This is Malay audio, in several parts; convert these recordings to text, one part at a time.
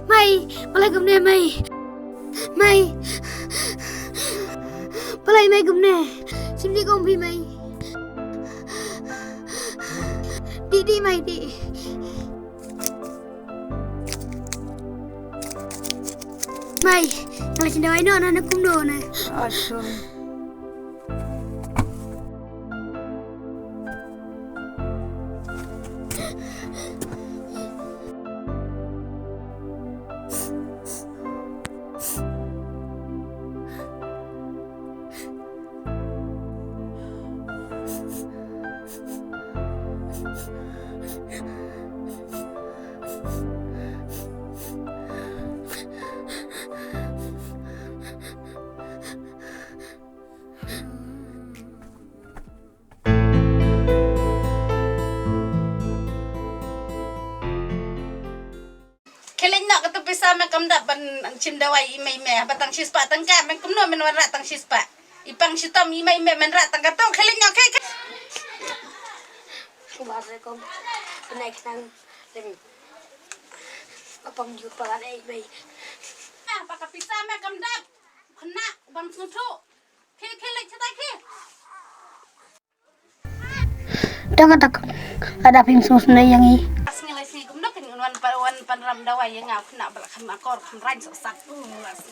Mai, balai gumne mai. Balai mai gumne. Simdi gom bhi mai. Di mai di. Mai, kalau cinta no anak kumdo na. Aduh. Cim dawai imai me batang sispa tangka men kumno men warna tang sispa ipang sitom imai me men rat tangka tong khelin nyok kai Assalamualaikum. Naik nang lem. Apang jumpa kan imai. Pakai pisah me kamdap kena bang suntu khelin cetai ke Tak ada ping susna yang i. Wan panram dawai yang ngau kena balak akor khamrain sosat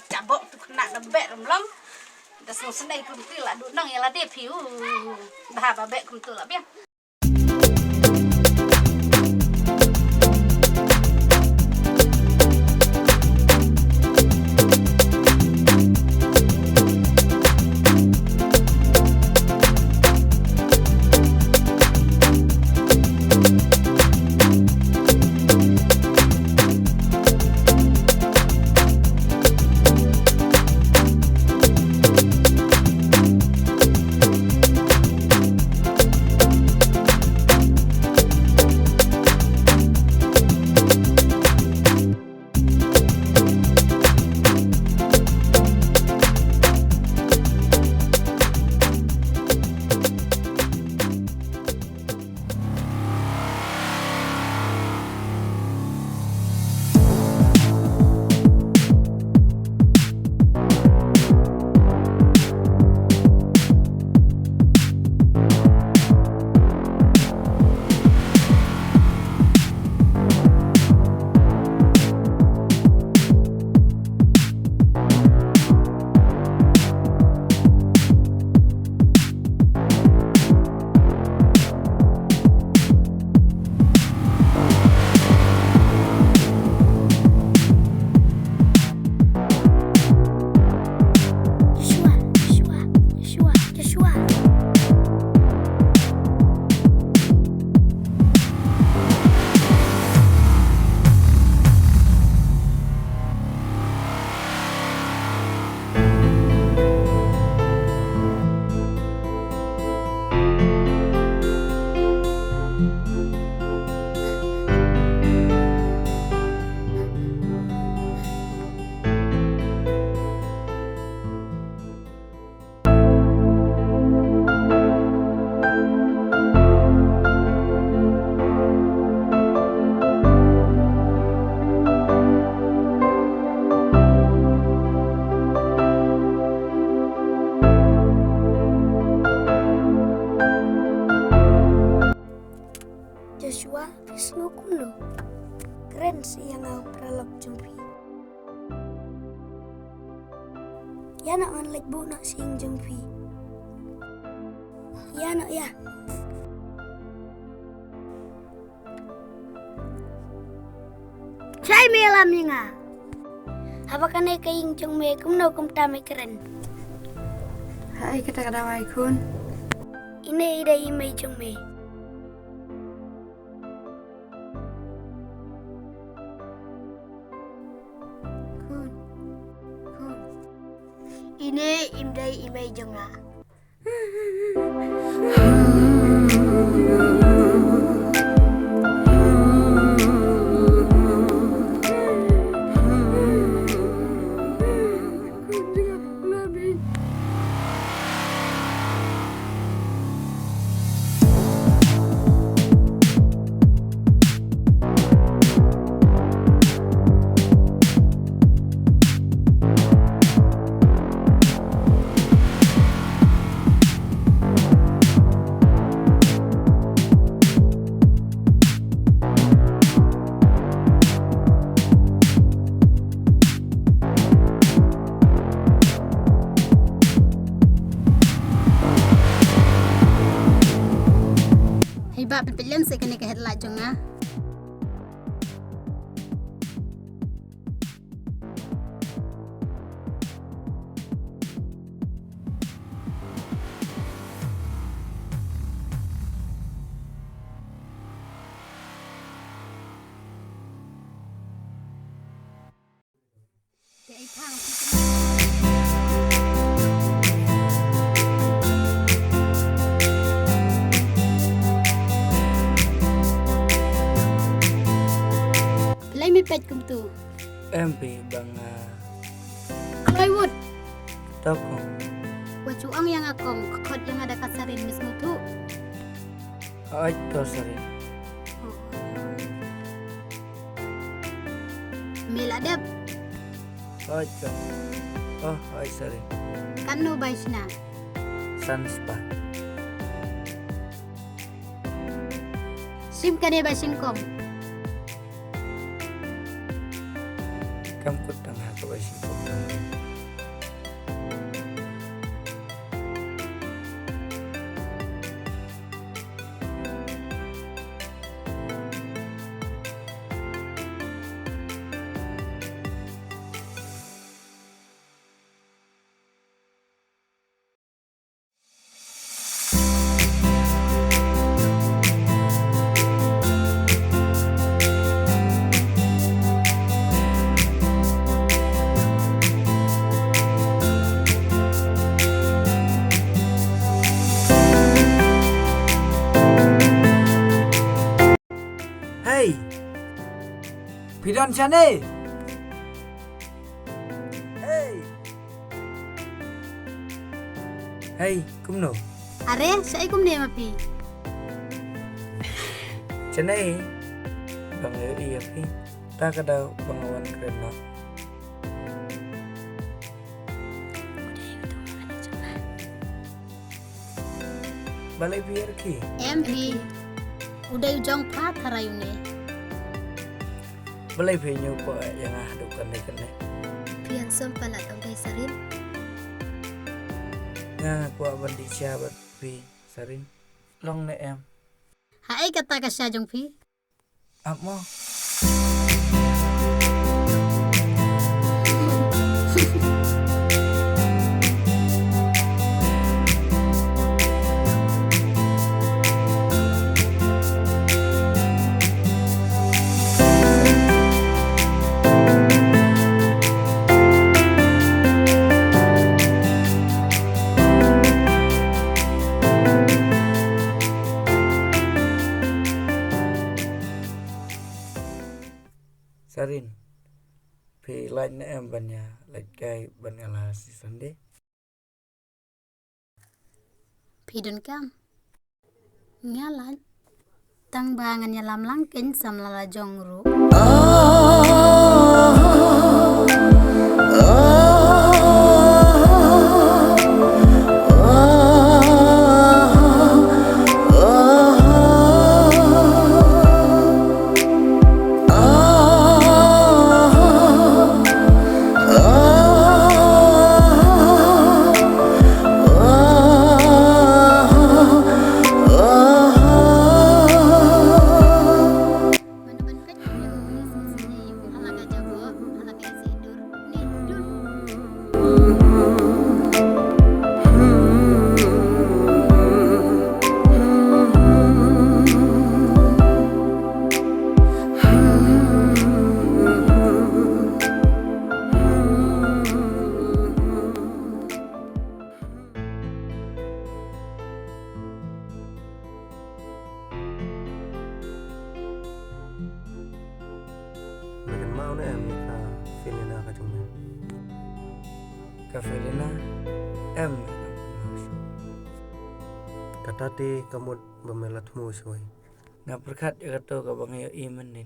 cabok tu kena debek remlong das nusenai pun tu lah dunang ya lah de piu dah babek kum tu lah biang Ya nak on like bu nak sing jeng pi. Ya nak ya. Cai me lam ni nga. Apa kan ai kaing jeng me kum no kum ta me keren. Hai kita kada mai kun. Ini ida imai jeng me. Ini imdai imai jenga. bab pilihan saya kena kehet lah jonga. Pet kum tu. MP bang Plywood. toko. Wacuang yang akong kod yang ada kasarin mismo tu. Ay to sorry. Meladap Ay to. Oh ay sorry. kanu baisna. Sunspa. Sim kade basingkom. Kam kutang haka basi ko. Hey, pidon chane. Hey, kumno. Are saya kum ne mapi. Chane. Bang iya pi. Ta kada bangawan kerana. Balai biar ki. MP. Udah ujong pat harayune. Balai penyu ko yang aduk kene. Pian sempala tau dai sarin. Nga ko bandi siabat pi sarin. Long ne em. Hai kata ka sya jong pi. Amo. Sarin, pi lain em banyak, lain kai banyak lah si sande. Pidon kam. Ngalan. Tang bangan nyalam langkin samlala jongru. Kafelina em Katati kamut bamelat musoi. nga perkat kato ka bangayo imanin.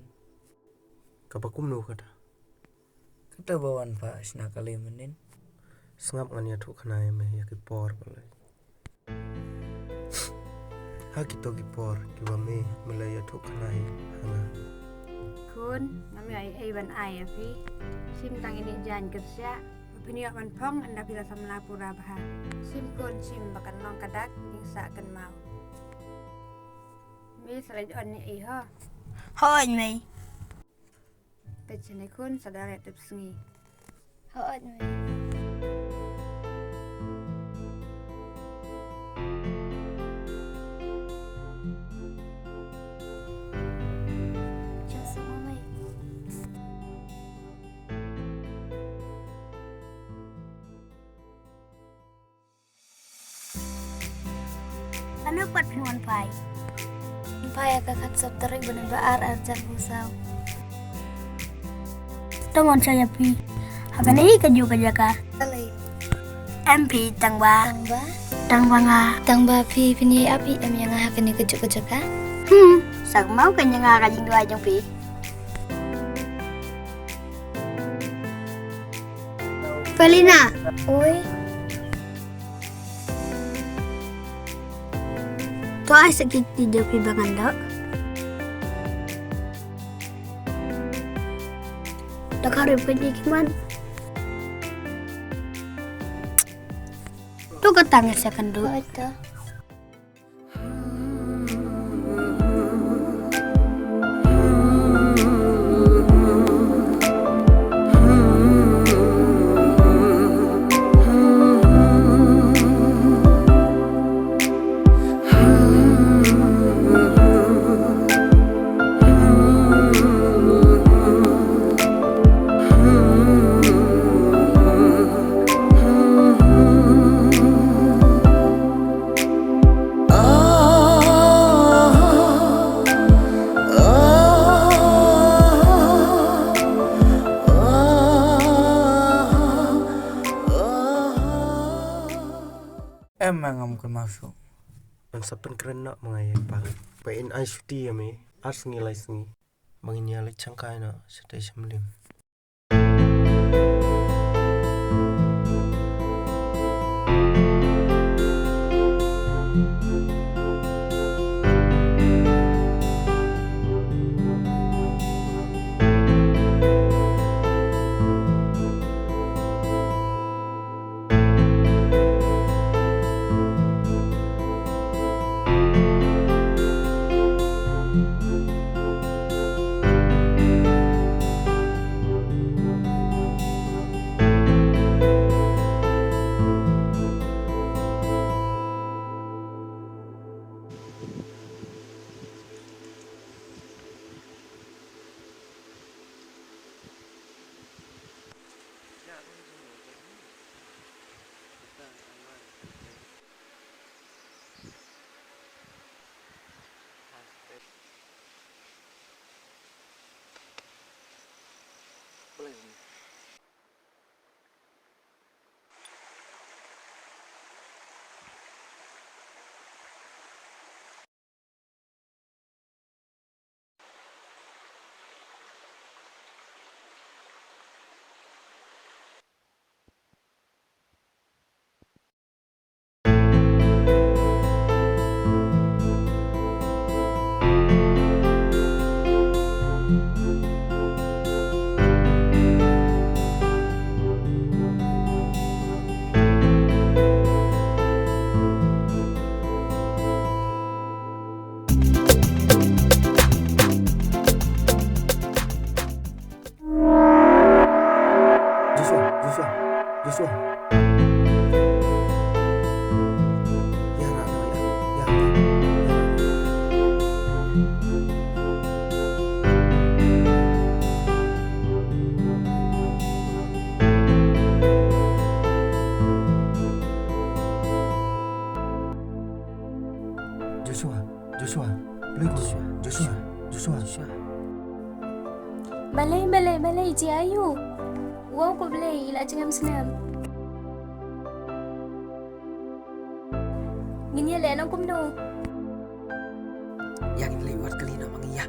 Kapakumnu kata. Kato bawan pa sina kalimanin. Sengap ngania tu kanai me yakipor balai. Hakito kipor kiwa me melaya tu kanai hanga. Kun ngami ai ban ai api. Sim tang ini jan kerja. Piniak man pong anda bila samla pura bah. Sim kun sim bakan long kadak ning sa kan mau. Mi salaj on ni ha. Oiñ mi. Tecene kun sadar tep sengi. Oiñ mi. Ano pat pinuan pai? Pai agak sab tarik benar baar arjar busau. Tawon saya pi. Apa ni kerja kerja ka? MP tangba. Tangba pi pini api am yang ngah kini kerja kerja ka? Sak mau kan yang ngah kajing dua jeng pi. Felina. Oi. Tu ai sakit tidur pi bangan dak. Dak harap pergi kiman. Tu ketang saya kendu. Itu. Emang kamu masuk. Sapen kerana mengayak pak. Pain ai suti ame ars ngilai sengi. Menginyalai cangkai na sedai semlim. Joshua. Ya nak ya. Joshua. Belum Joshua. Balai je ayu. Wow ko balai ila jangan senam. Gini le nang kumno. Yang lewat kali nak mangi ya.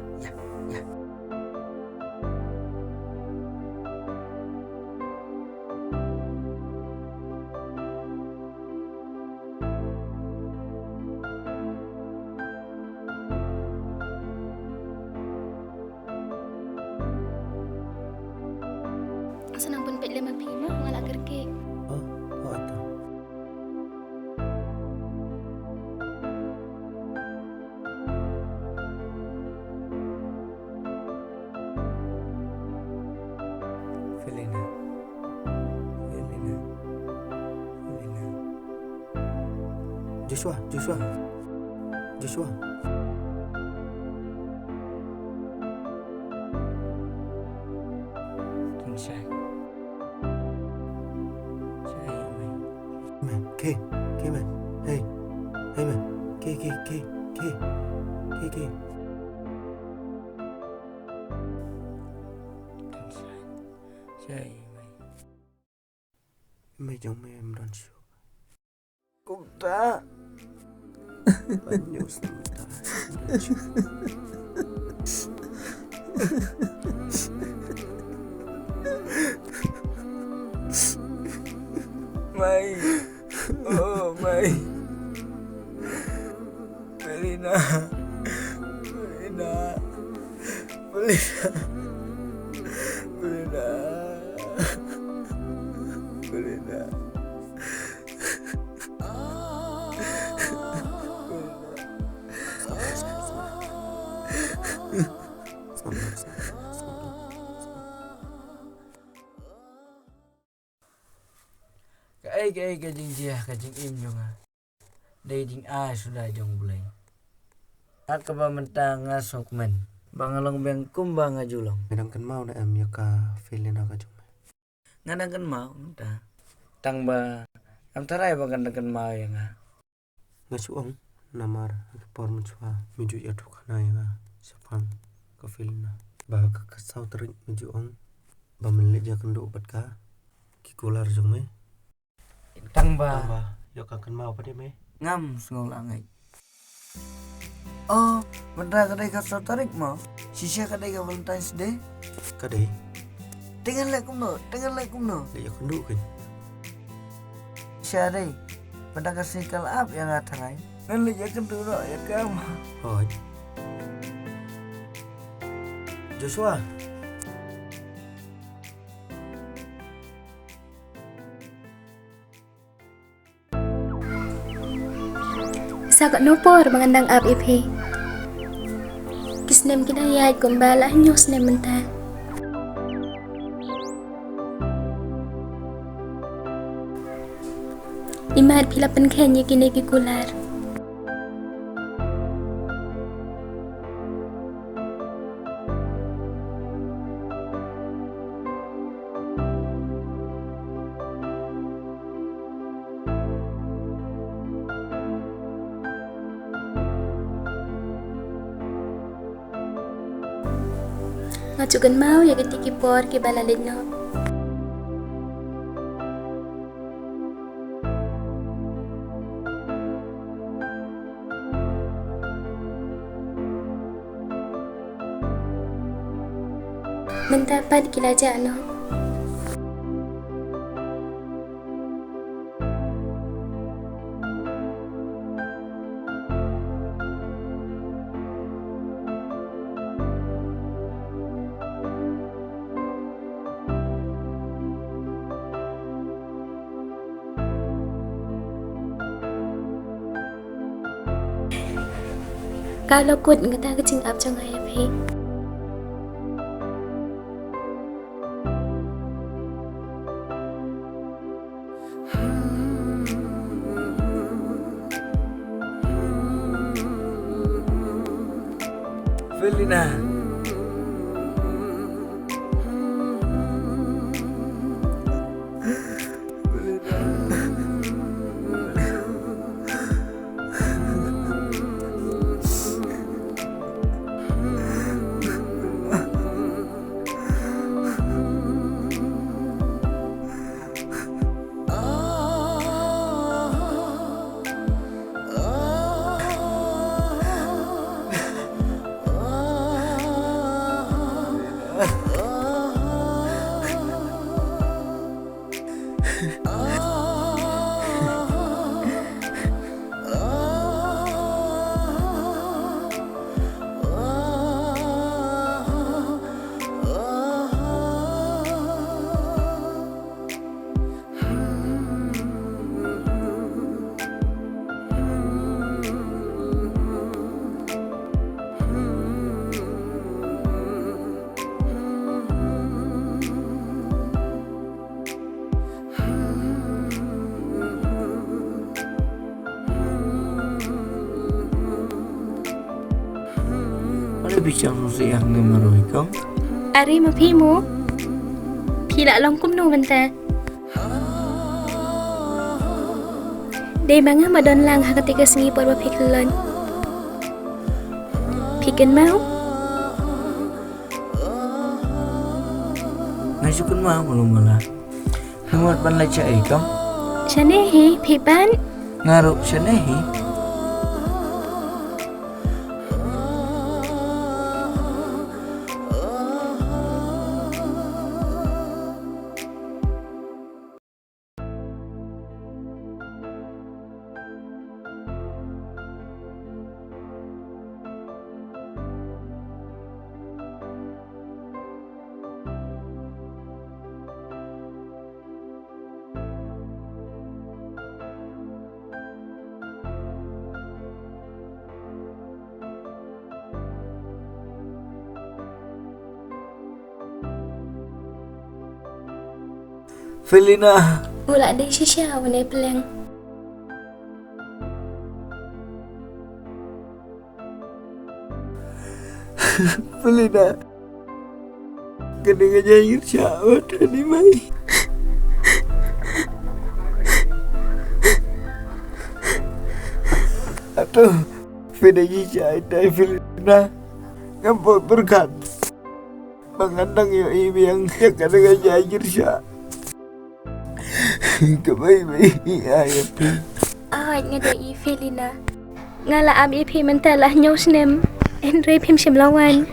Senang pun pet lema pima ngalak kerke. Oh itu. Joshua. Thehsei. Saya mai. Man, K man. Hey man. K. Thehsei. Saya mai. Mày giống mày em đón siêu. Cũng ta. Bạn nhớ xem ta. Mày. Oh mày. Belina. Cái Jingieid cái Jingieid jong ah. Đây ding ai sudah jong bulai. At ka ba mentang asok men. Bangalong beng kumbang ajulong. Medang kan mau na em ya ka feeling aga jom. Ngadang kan mau ta. Tang ba am tarai ba kan mau yang ah. Ngasuong namar por menchua meju ya tu kana ya sapang ka feeling na. Ba ka sau terik mejuong. Ba menle ja kendo obat ka. Kikular jong me. Tang ba ya ka kan mau pa de me. ngam ngol angai. Oh, benda kadai ka sau tarik mau. Sisa kadai ka Valentine's Day. Ka dei. Tinggal lek kumno. Le ya kendo kan. Sisa dai. Benda ka sikal up yang atarai. Ngan le ya kendo no ya kam. Hoi. Joshua. Sakat nopor mengandang ap iphe. Kisnem kinayat kumbala nyos nem mentah. Imat pila penkenya kini kikular. Ngacukan mau ya ketiki por ke balalid no. Mendapat kilajak no. Kalau kut ngata kecing ap trong ayam he. Felina. tapi chẳng gì ăn người mà rồi con. Ari mà phi mu. Phi lạ long cũng nu banta. Day mga madon lang hakatika singi por phi kelon. Phi ken mau. Ngay suốt mau belum malah. Muat ban lai chạy con. Chane hi phi ban. Ngaruh senehi. Felina. Ula day siya wanay pelang. Felina. Kena ngajair siapa tadi mai. Atau Badashisha itu Felina. Ngampun berkat. Mengandang yo ibu yang kena ngajair siapa. Kabay-bay ayah pi. Ay nga day Felina. Nga laam ipi mentalah nyos nem. Enray pim simlawan.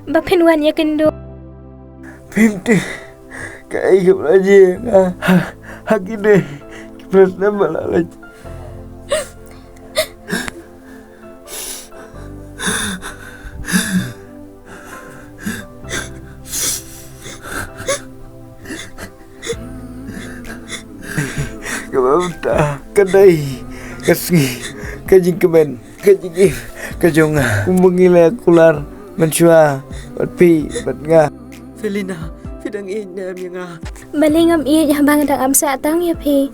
Bapinwan ya kendo. Pim ti. Kaya ikap aja nga. Haki deh. Kipras na malalaj. Kabauta kadai kasngi kajing kemen kajing kajonga kumengila kular mensua batpi batnga Felina, fidang ina nga. Malingam iya bang dang amsa tang ya pi.